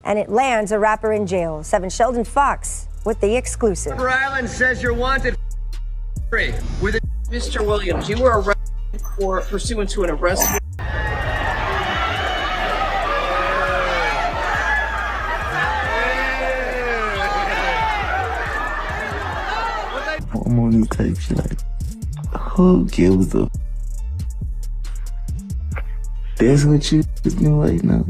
and it lands a rapper in jail. 7 Sheldon Fox with the exclusive. Rhode Island says you're wanted with Mr. Williams, you were arrested for pursuant to an arrest. I'm on this type shit like, who gives a? That's what you doing right now.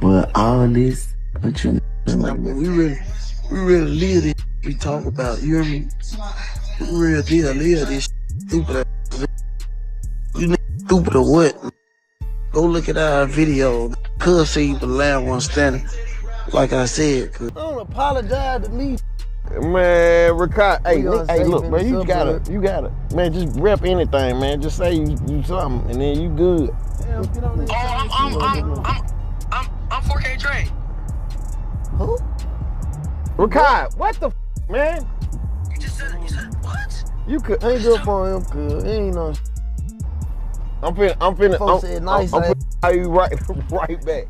Well, all this, what you like? We really live this. We talk about, you hear me? We really deal live this stupid. You niggas stupid or what? Go look at our video. Cuz see the last one standing. Like I said, don't apologize to me. Man, Ricardo, hey, look, man, you gotta, man, just rep anything, man. Just say you something, and then you good. I'm 4K Trey. Who? Ricardo, what the man? You said what? You could Ain't good for him, cuz. Ain't no. I'm finna nice you right back.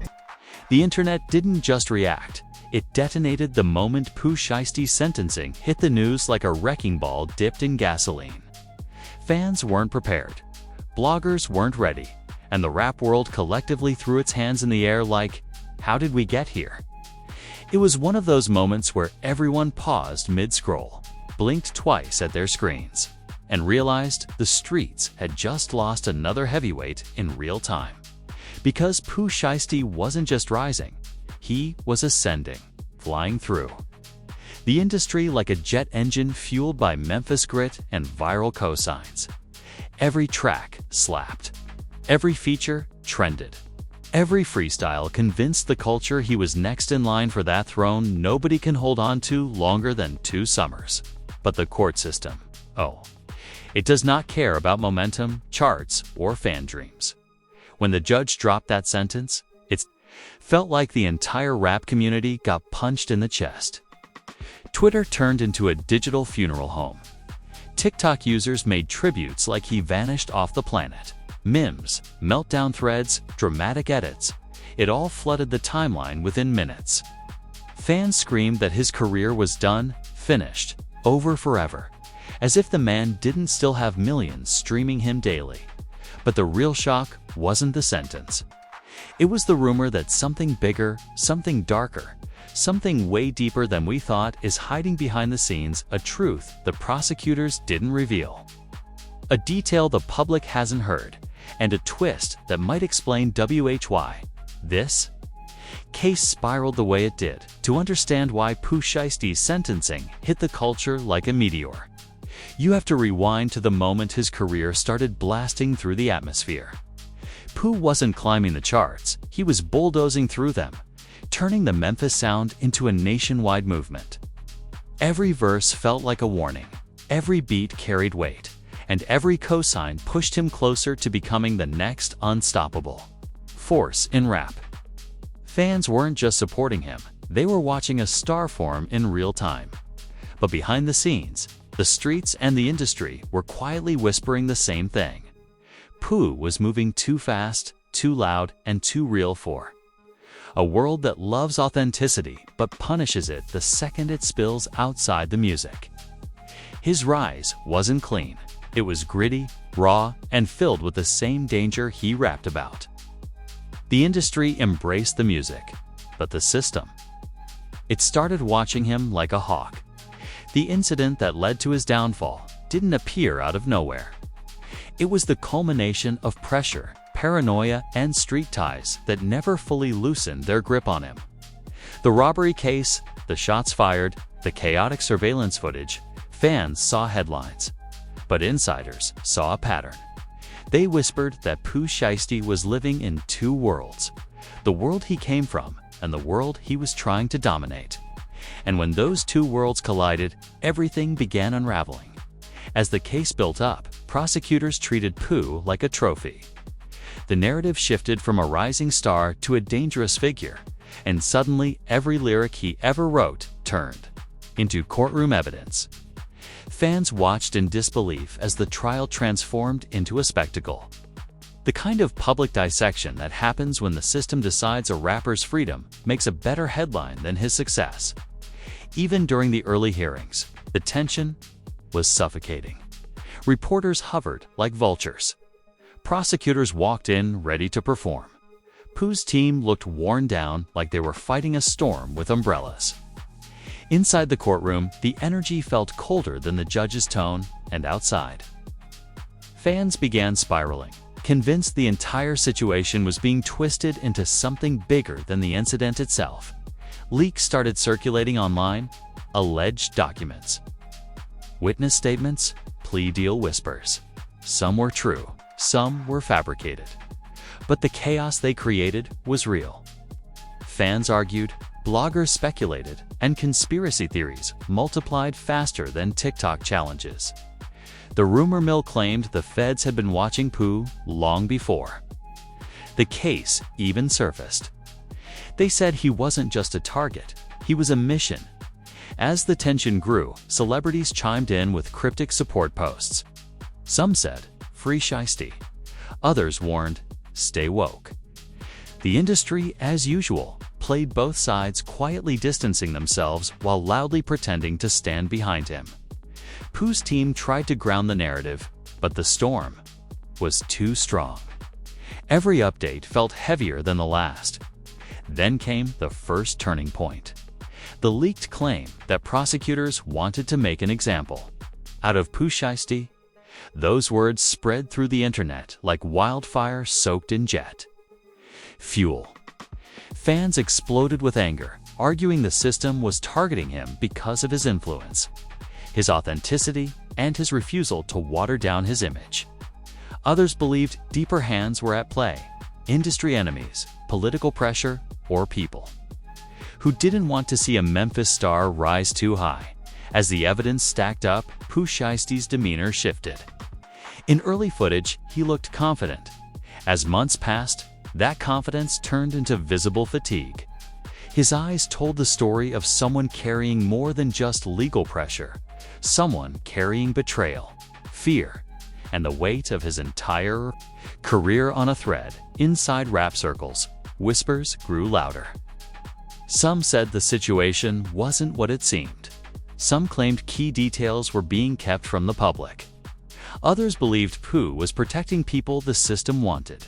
The internet didn't just react. It detonated the moment Pooh Shiesty's sentencing hit the news like a wrecking ball dipped in gasoline. Fans weren't prepared, bloggers weren't ready, and the rap world collectively threw its hands in the air like, how did we get here? It was one of those moments where everyone paused mid-scroll, blinked twice at their screens, and realized the streets had just lost another heavyweight in real time. Because Pooh Shiesty wasn't just rising, he was ascending, flying through the industry like a jet engine fueled by Memphis grit and viral cosigns. Every track slapped. Every feature trended. Every freestyle convinced the culture he was next in line for that throne nobody can hold on to longer than 2 summers. But the court system, oh, it does not care about momentum, charts, or fan dreams. When the judge dropped that sentence, it felt like the entire rap community got punched in the chest. Twitter turned into a digital funeral home. TikTok users made tributes like he vanished off the planet. Memes, meltdown threads, dramatic edits. It all flooded the timeline within minutes. Fans screamed that his career was done, finished, over forever, as if the man didn't still have millions streaming him daily. But the real shock wasn't the sentence. It was the rumor that something bigger, something darker, something way deeper than we thought is hiding behind the scenes, a truth the prosecutors didn't reveal. A detail the public hasn't heard, and a twist that might explain why this case spiraled the way it did. To understand why Pooh Shiesty's sentencing hit the culture like a meteor, you have to rewind to the moment his career started blasting through the atmosphere. Pooh wasn't climbing the charts, he was bulldozing through them, turning the Memphis sound into a nationwide movement. Every verse felt like a warning, every beat carried weight, and every cosign pushed him closer to becoming the next unstoppable force in rap. Fans weren't just supporting him, they were watching a star form in real time. But behind the scenes, the streets and the industry were quietly whispering the same thing. Pooh was moving too fast, too loud, and too real for a world that loves authenticity but punishes it the second it spills outside the music. His rise wasn't clean. It was gritty, raw, and filled with the same danger he rapped about. The industry embraced the music, but the system, it started watching him like a hawk. The incident that led to his downfall didn't appear out of nowhere. It was the culmination of pressure, paranoia, and street ties that never fully loosened their grip on him. The robbery case, the shots fired, the chaotic surveillance footage, fans saw headlines. But insiders saw a pattern. They whispered that Pooh Shiesty was living in 2 worlds, the world he came from and the world he was trying to dominate. And when those 2 worlds collided, everything began unraveling. As the case built up, prosecutors treated Pooh like a trophy. The narrative shifted from a rising star to a dangerous figure, and suddenly every lyric he ever wrote turned into courtroom evidence. Fans watched in disbelief as the trial transformed into a spectacle. The kind of public dissection that happens when the system decides a rapper's freedom makes a better headline than his success. Even during the early hearings, the tension was suffocating. Reporters hovered like vultures. Prosecutors walked in ready to perform. Pooh's team looked worn down like they were fighting a storm with umbrellas. Inside the courtroom, the energy felt colder than the judge's tone, and outside, fans began spiraling, convinced the entire situation was being twisted into something bigger than the incident itself. Leaks started circulating online, alleged documents, witness statements, plea deal whispers. Some were true, some were fabricated. But the chaos they created was real. Fans argued, bloggers speculated, and conspiracy theories multiplied faster than TikTok challenges. The rumor mill claimed the feds had been watching Pooh long before. The case even surfaced. They said he wasn't just a target, he was a mission. As the tension grew, celebrities chimed in with cryptic support posts. Some said, "Free Shiesty." Others warned, "Stay woke." The industry, as usual, played both sides, quietly distancing themselves while loudly pretending to stand behind him. Pooh's team tried to ground the narrative, but the storm was too strong. Every update felt heavier than the last. Then came the first turning point. The leaked claim that prosecutors wanted to make an example out of Pooh Shiesty. Those words spread through the internet like wildfire soaked in jet fuel. Fans exploded with anger, arguing the system was targeting him because of his influence, his authenticity, and his refusal to water down his image. Others believed deeper hands were at play, industry enemies, political pressure, or people who didn't want to see a Memphis star rise too high. As the evidence stacked up, Pooh Shiesty's demeanor shifted. In early footage, he looked confident. As months passed, that confidence turned into visible fatigue. His eyes told the story of someone carrying more than just legal pressure, someone carrying betrayal, fear, and the weight of his entire career on a thread. Inside rap circles, whispers grew louder. Some said the situation wasn't what it seemed. Some claimed key details were being kept from the public. Others believed Pooh was protecting people the system wanted.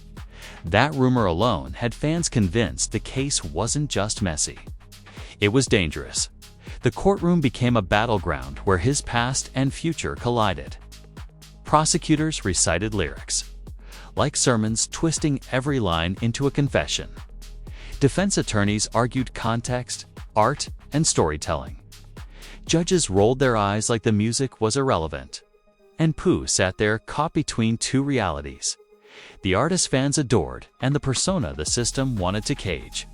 That rumor alone had fans convinced the case wasn't just messy. It was dangerous. The courtroom became a battleground where his past and future collided. Prosecutors recited lyrics, like sermons, twisting every line into a confession. Defense attorneys argued context, art, and storytelling. Judges rolled their eyes like the music was irrelevant. And Pooh sat there caught between two realities: the artist fans adored and the persona the system wanted to cage.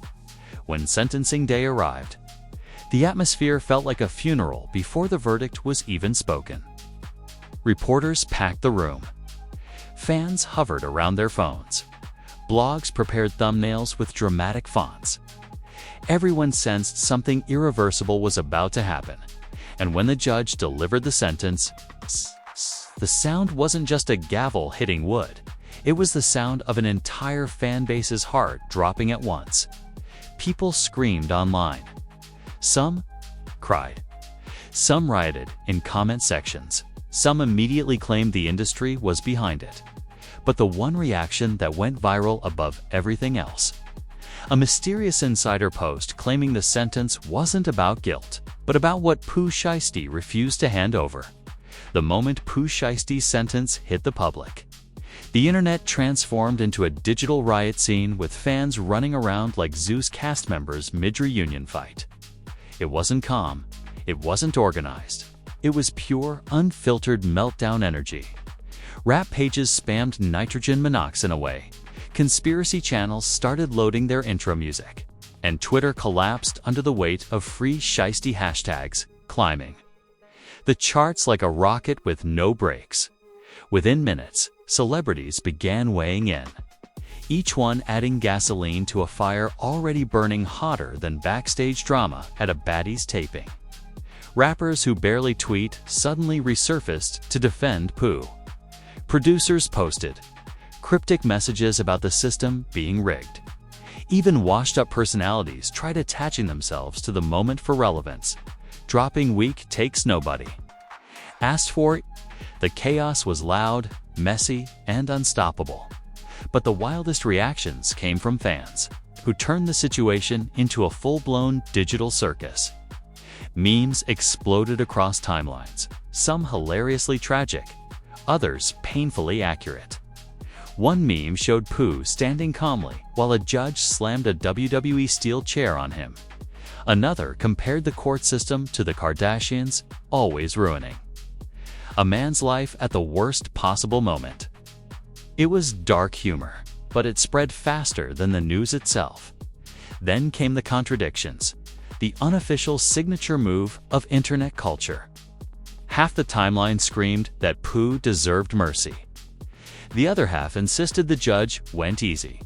When sentencing day arrived, the atmosphere felt like a funeral before the verdict was even spoken. Reporters packed the room. Fans hovered around their phones. Blogs prepared thumbnails with dramatic fonts. Everyone sensed something irreversible was about to happen. And when the judge delivered the sentence, the sound wasn't just a gavel hitting wood. It was the sound of an entire fan base's heart dropping at once. People screamed online. Some cried. Some rioted in comment sections. Some immediately claimed the industry was behind it. But the one reaction that went viral above everything else: a mysterious insider post claiming the sentence wasn't about guilt, but about what Pooh Shiesty refused to hand over. The moment Pooh Shiesty's sentence hit the public, the internet transformed into a digital riot scene with fans running around like Zeus cast members mid-reunion fight. It wasn't calm. It wasn't organized. It was pure, unfiltered meltdown energy. Rap pages spammed nitrogen monoxide away. Conspiracy channels started loading their intro music. And Twitter collapsed under the weight of Free Shiesty hashtags, climbing the charts like a rocket with no brakes. Within minutes, celebrities began weighing in, each one adding gasoline to a fire already burning hotter than backstage drama at a baddie's taping. Rappers who barely tweet suddenly resurfaced to defend Pooh. Producers posted, cryptic messages about the system being rigged. Even washed-up personalities tried attaching themselves to the moment for relevance. Dropping weak takes nobody. Asked for, the chaos was loud, messy, and unstoppable. But the wildest reactions came from fans, who turned the situation into a full-blown digital circus. Memes exploded across timelines, some hilariously tragic, others painfully accurate. One meme showed Pooh standing calmly while a judge slammed a WWE steel chair on him. Another compared the court system to the Kardashians, always ruining a man's life at the worst possible moment. It was dark humor, but it spread faster than the news itself. Then came the contradictions, the unofficial signature move of internet culture. Half the timeline screamed that Pooh deserved mercy. The other half insisted the judge went easy.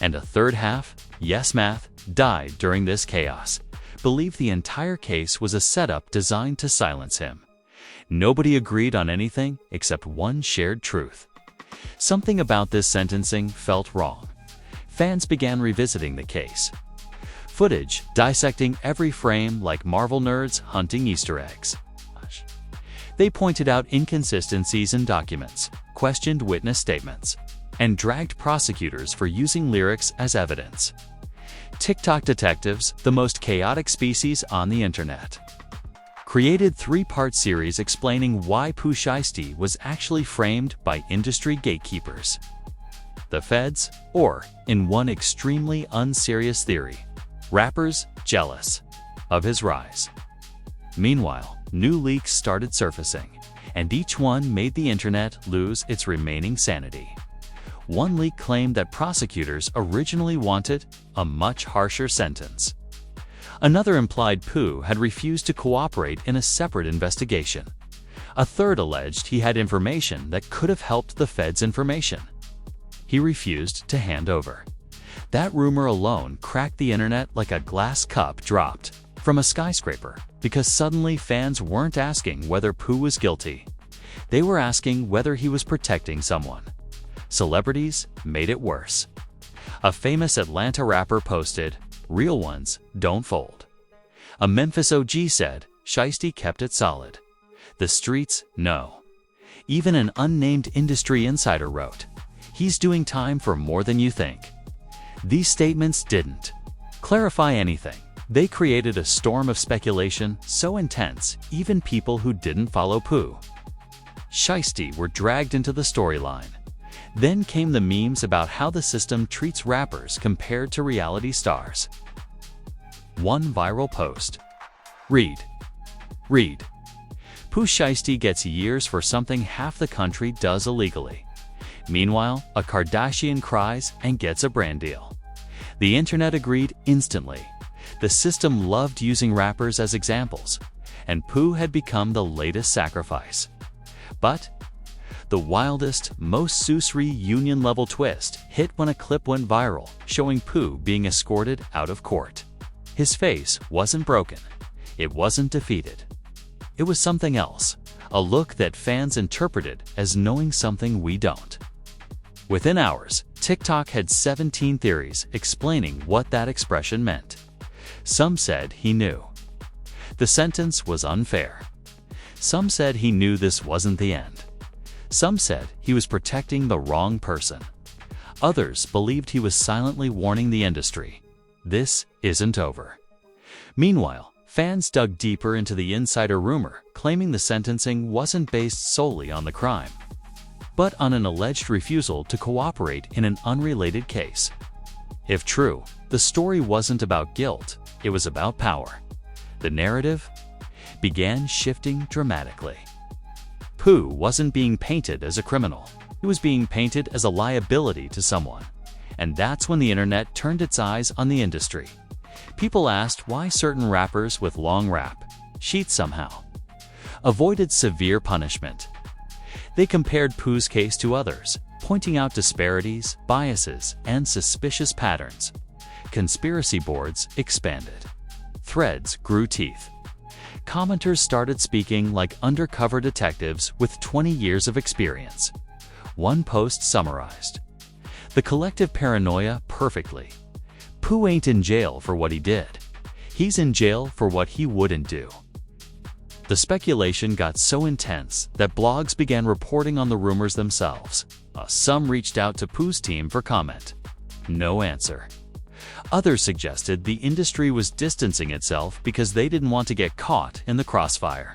And a third half, yes math, died during this chaos, believed the entire case was a setup designed to silence him. Nobody agreed on anything except one shared truth. Something about this sentencing felt wrong. Fans began revisiting the case. Footage dissecting every frame like Marvel nerds hunting Easter eggs. They pointed out inconsistencies in documents, questioned witness statements, and dragged prosecutors for using lyrics as evidence. TikTok detectives, the most chaotic species on the internet, created three-part series explaining why Pooh Shiesty was actually framed by industry gatekeepers, the feds, or, in one extremely unserious theory, rappers jealous of his rise. Meanwhile, new leaks started surfacing, and each one made the internet lose its remaining sanity. One leak claimed that prosecutors originally wanted a much harsher sentence. Another implied Pooh had refused to cooperate in a separate investigation. A third alleged he had information that could have helped the feds' information. He refused to hand over. That rumor alone cracked the internet like a glass cup dropped from a skyscraper, because suddenly fans weren't asking whether Pooh was guilty. They were asking whether he was protecting someone. Celebrities made it worse. A famous Atlanta rapper posted, "Real ones don't fold." A Memphis OG said, "Shiesty kept it solid. The streets, no." Even an unnamed industry insider wrote, "He's doing time for more than you think." These statements didn't clarify anything. They created a storm of speculation so intense even people who didn't follow Pooh Shiesty were dragged into the storyline. Then came the memes about how the system treats rappers compared to reality stars. One viral post. Read. Pooh Shiesty gets years for something half the country does illegally. Meanwhile, a Kardashian cries and gets a brand deal. The internet agreed instantly. The system loved using rappers as examples, and Pooh had become the latest sacrifice. But the wildest, most Susri union-level twist hit when a clip went viral showing Pooh being escorted out of court. His face wasn't broken. It wasn't defeated. It was something else, a look that fans interpreted as knowing something we don't. Within hours, TikTok had 17 theories explaining what that expression meant. Some said he knew the sentence was unfair. Some said he knew this wasn't the end. Some said he was protecting the wrong person. Others believed he was silently warning the industry. This isn't over. Meanwhile, fans dug deeper into the insider rumor, claiming the sentencing wasn't based solely on the crime, but on an alleged refusal to cooperate in an unrelated case. If true, the story wasn't about guilt, it was about power. The narrative began shifting dramatically. Pooh wasn't being painted as a criminal. He was being painted as a liability to someone. And that's when the internet turned its eyes on the industry. People asked why certain rappers with long rap sheets somehow avoided severe punishment. They compared Pooh's case to others, pointing out disparities, biases, and suspicious patterns. Conspiracy boards expanded. Threads grew teeth. Commenters started speaking like undercover detectives with 20 years of experience. One post summarized the collective paranoia perfectly. Pooh ain't in jail for what he did. He's in jail for what he wouldn't do. The speculation got so intense that blogs began reporting on the rumors themselves. Some reached out to Pooh's team for comment. No answer. Others suggested the industry was distancing itself because they didn't want to get caught in the crossfire.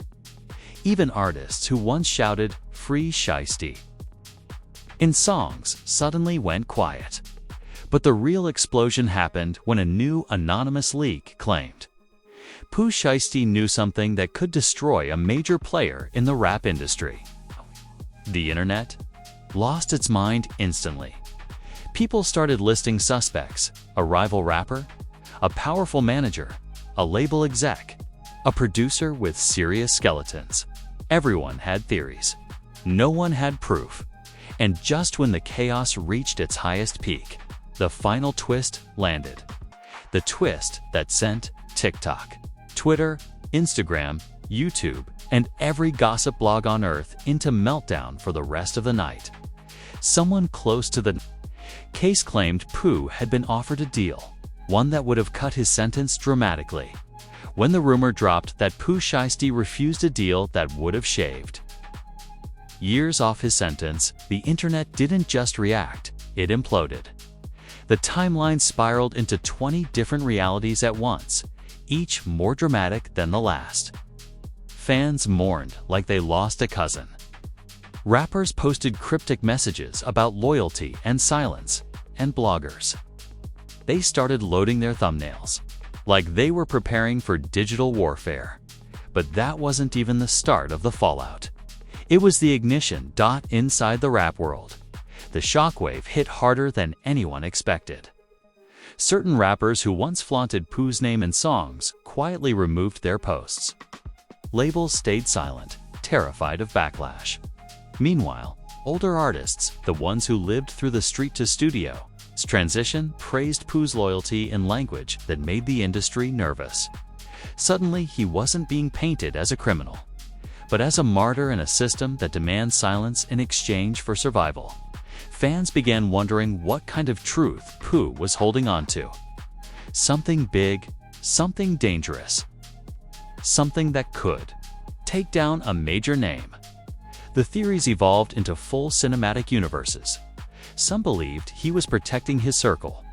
Even artists who once shouted, "Free Shiesty" in songs suddenly went quiet. But the real explosion happened when a new anonymous leak claimed Pooh Shiesty knew something that could destroy a major player in the rap industry. The internet lost its mind instantly. People started listing suspects: a rival rapper, a powerful manager, a label exec, a producer with serious skeletons. Everyone had theories. No one had proof. And just when the chaos reached its highest peak, the final twist landed. The twist that sent TikTok, Twitter, Instagram, YouTube, and every gossip blog on earth into meltdown for the rest of the night. Someone close to the case claimed Pooh had been offered a deal, one that would have cut his sentence dramatically. When the rumor dropped that Pooh Shiesty refused a deal that would have shaved years off his sentence, the internet didn't just react, it imploded. The timeline spiraled into 20 different realities at once, each more dramatic than the last. Fans mourned like they lost a cousin. Rappers posted cryptic messages about loyalty and silence, and bloggers, they started loading their thumbnails, like they were preparing for digital warfare. But that wasn't even the start of the fallout. It was the ignition. Inside the rap world, the shockwave hit harder than anyone expected. Certain rappers who once flaunted Pooh's name in songs quietly removed their posts. Labels stayed silent, terrified of backlash. Meanwhile, older artists, the ones who lived through the street-to-studio transition, praised Pooh's loyalty in language that made the industry nervous. Suddenly, he wasn't being painted as a criminal, but as a martyr in a system that demands silence in exchange for survival. Fans began wondering what kind of truth Pooh was holding on to. Something big, something dangerous, something that could take down a major name. The theories evolved into full cinematic universes. Some believed he was protecting his circle.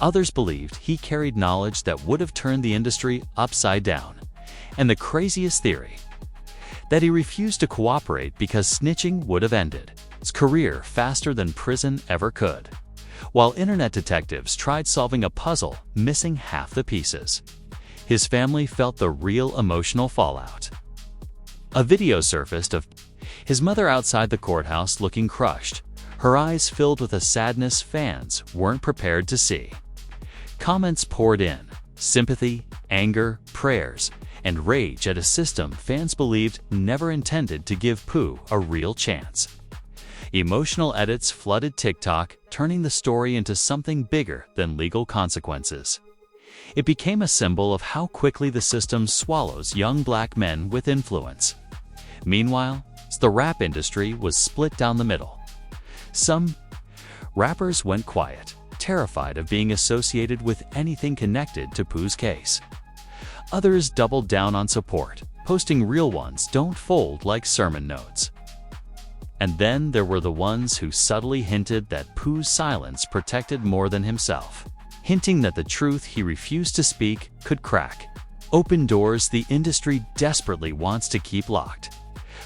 Others believed he carried knowledge that would have turned the industry upside down. And the craziest theory, that he refused to cooperate because snitching would have ended his career faster than prison ever could. While internet detectives tried solving a puzzle missing half the pieces, his family felt the real emotional fallout. A video surfaced of his mother outside the courthouse looking crushed, her eyes filled with a sadness fans weren't prepared to see. Comments poured in, sympathy, anger, prayers, and rage at a system fans believed never intended to give Pooh a real chance. Emotional edits flooded TikTok, turning the story into something bigger than legal consequences. It became a symbol of how quickly the system swallows young black men with influence. Meanwhile, the rap industry was split down the middle. Some rappers went quiet, terrified of being associated with anything connected to Pooh's case. Others doubled down on support, posting real ones don't fold like sermon notes. And then there were the ones who subtly hinted that Pooh's silence protected more than himself, hinting that the truth he refused to speak could crack open doors the industry desperately wants to keep locked.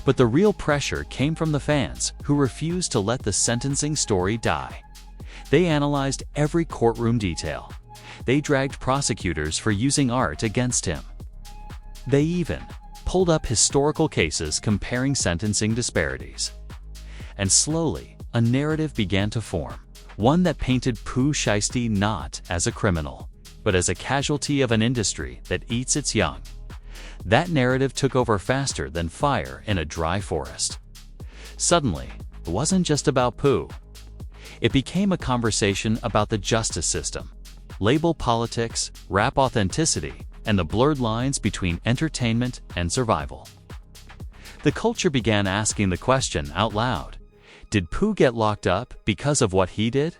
But the real pressure came from the fans who refused to let the sentencing story die. They analyzed every courtroom detail. They dragged prosecutors for using art against him. They even pulled up historical cases comparing sentencing disparities. And slowly, a narrative began to form, one that painted Pooh Shiesty not as a criminal, but as a casualty of an industry that eats its young. That narrative took over faster than fire in a dry forest. Suddenly, it wasn't just about Pooh. It became a conversation about the justice system, label politics, rap authenticity, and the blurred lines between entertainment and survival. The culture began asking the question out loud: Did Pooh get locked up because of what he did?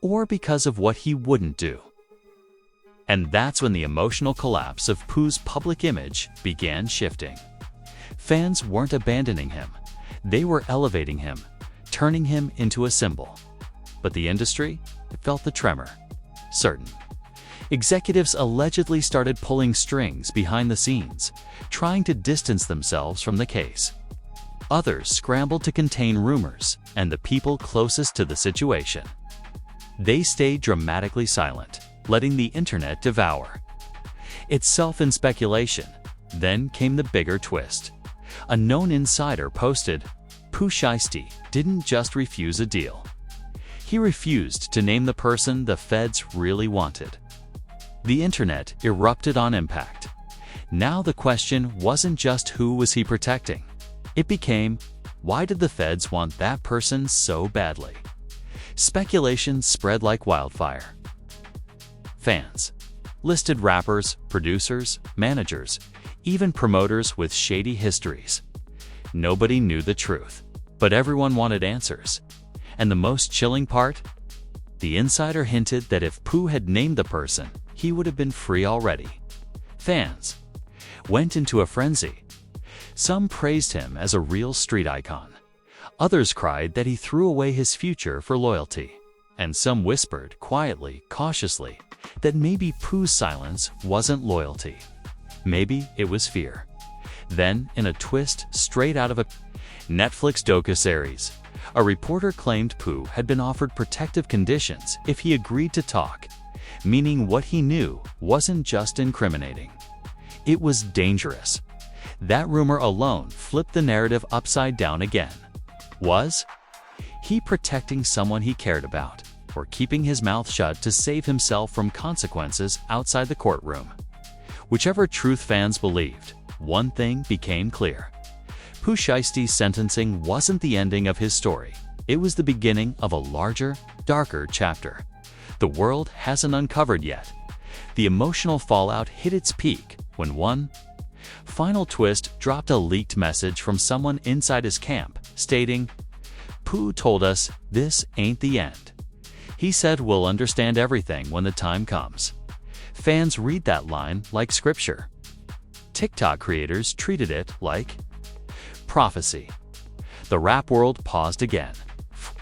Or because of what he wouldn't do? And that's when the emotional collapse of Pooh's public image began shifting. Fans weren't abandoning him. They were elevating him, turning him into a symbol. But the industry felt the tremor. Certain executives allegedly started pulling strings behind the scenes, trying to distance themselves from the case. Others scrambled to contain rumors and the people closest to the situation. They stayed dramatically silent, letting the internet devour itself in speculation. Then came the bigger twist. A known insider posted, "Pooh Shiesty didn't just refuse a deal. He refused to name the person the feds really wanted." The internet erupted on impact. Now the question wasn't just who was he protecting. It became, why did the feds want that person so badly? Speculation spread like wildfire. Fans listed rappers, producers, managers, even promoters with shady histories. Nobody knew the truth, but everyone wanted answers. And the most chilling part? The insider hinted that if Pooh had named the person, he would have been free already. Fans went into a frenzy. Some praised him as a real street icon. Others cried that he threw away his future for loyalty. And some whispered quietly, cautiously, that maybe Pooh's silence wasn't loyalty. Maybe it was fear. Then, in a twist straight out of a Netflix docuseries, a reporter claimed Pooh had been offered protective conditions if he agreed to talk, meaning what he knew wasn't just incriminating. It was dangerous. That rumor alone flipped the narrative upside down again. Was he protecting someone he cared about, or keeping his mouth shut to save himself from consequences outside the courtroom? Whichever truth fans believed, one thing became clear. Pooh Shiesty's sentencing wasn't the ending of his story. It was the beginning of a larger, darker chapter. The world hasn't uncovered yet. The emotional fallout hit its peak when one final twist dropped a leaked message from someone inside his camp, stating, "Pooh told us this ain't the end. He said we'll understand everything when the time comes." Fans read that line like scripture. TikTok creators treated it like prophecy. The rap world paused again,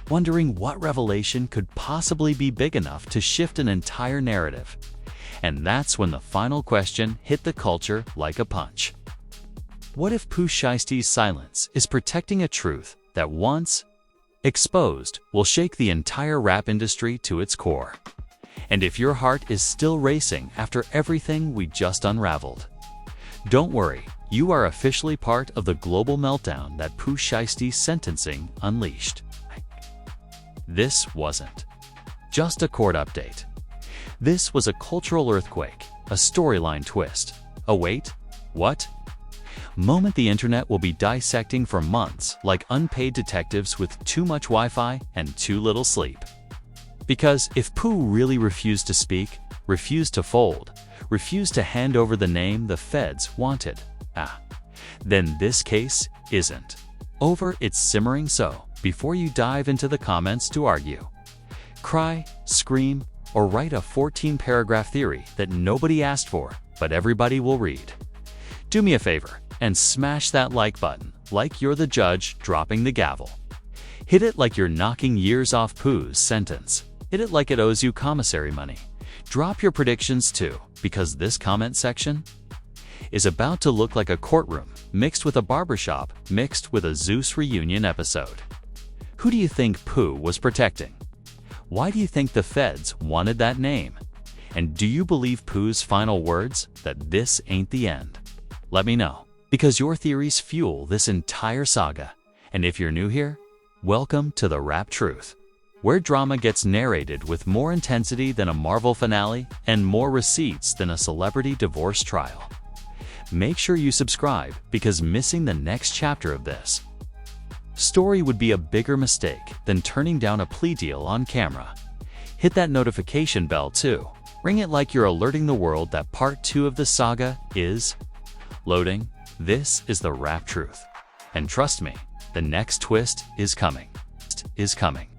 wondering what revelation could possibly be big enough to shift an entire narrative. And that's when the final question hit the culture like a punch. What if Pooh Shiesty's silence is protecting a truth that once exposed will shake the entire rap industry to its core? And if your heart is still racing after everything we just unraveled, don't worry, you are officially part of the global meltdown that Pooh Shiesty's sentencing unleashed. This wasn't just a court update. This was a cultural earthquake, a storyline twist. A wait, what? Moment the internet will be dissecting for months like unpaid detectives with too much Wi-Fi and too little sleep. Because if Pooh really refused to speak, refused to fold, refused to hand over the name the feds wanted, then this case isn't over, it's simmering. So, before you dive into the comments to argue, cry, scream, or write a 14-paragraph theory that nobody asked for, but everybody will read, do me a favor and smash that like button like you're the judge dropping the gavel. Hit it like you're knocking years off Pooh's sentence. Hit it like it owes you commissary money. Drop your predictions too, because this comment section is about to look like a courtroom mixed with a barbershop mixed with a Zeus reunion episode. Who do you think Pooh was protecting? Why do you think the feds wanted that name? And do you believe Pooh's final words that this ain't the end? Let me know, because your theories fuel this entire saga. And if you're new here, welcome to the Rap Truth, where drama gets narrated with more intensity than a Marvel finale and more receipts than a celebrity divorce trial. Make sure you subscribe, because missing the next chapter of this story would be a bigger mistake than turning down a plea deal on camera. Hit that notification bell too. Ring it like you're alerting the world that part 2 of the saga is loading. This is the Rap Truth. And trust me, the next twist is coming. is coming.